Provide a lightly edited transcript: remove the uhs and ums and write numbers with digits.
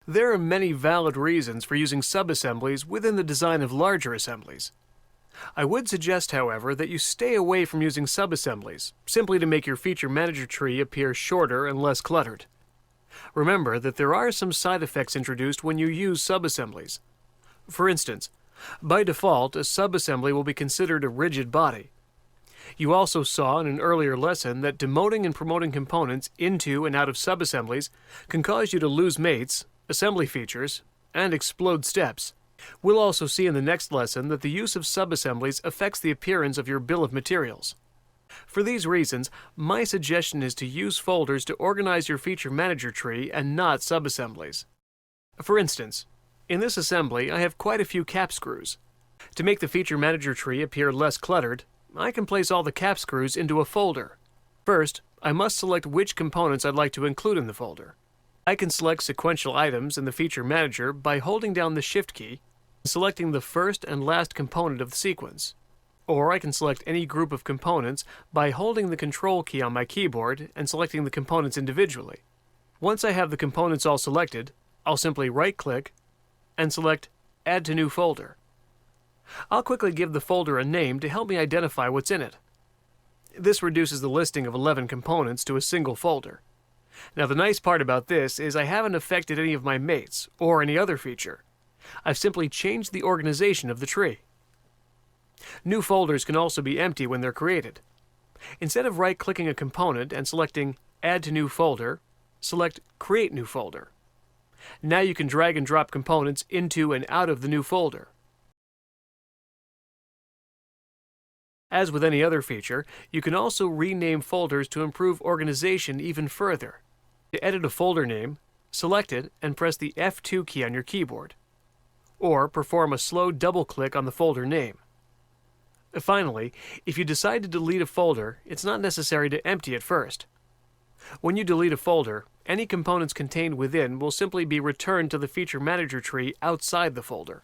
There are many valid reasons for using subassemblies within the design of larger assemblies. I would suggest, however, that you stay away from using subassemblies, simply to make your feature manager tree appear shorter and less cluttered. Remember that there are some side effects introduced when you use subassemblies. For instance, by default, a subassembly will be considered a rigid body. You also saw in an earlier lesson that demoting and promoting components into and out of subassemblies can cause you to lose mates, assembly features, and explode steps. We'll also see in the next lesson that the use of subassemblies affects the appearance of your bill of materials. For these reasons, my suggestion is to use folders to organize your feature manager tree and not subassemblies. For instance, in this assembly I have quite a few cap screws. To make the feature manager tree appear less cluttered, I can place all the cap screws into a folder. First, I must select which components I'd like to include in the folder. I can select sequential items in the feature manager by holding down the Shift key and selecting the first and last component of the sequence. Or I can select any group of components by holding the Control key on my keyboard and selecting the components individually. Once I have the components all selected, I'll simply right-click and select Add to New Folder. I'll quickly give the folder a name to help me identify what's in it. This reduces the listing of 11 components to a single folder. Now the nice part about this is I haven't affected any of my mates or any other feature. I've simply changed the organization of the tree. New folders can also be empty when they're created. Instead of right-clicking a component and selecting Add to New Folder, select Create New Folder. Now you can drag and drop components into and out of the new folder. As with any other feature, you can also rename folders to improve organization even further. To edit a folder name, select it and press the F2 key on your keyboard, or perform a slow double-click on the folder name. Finally, if you decide to delete a folder, it's not necessary to empty it first. When you delete a folder, any components contained within will simply be returned to the feature manager tree outside the folder.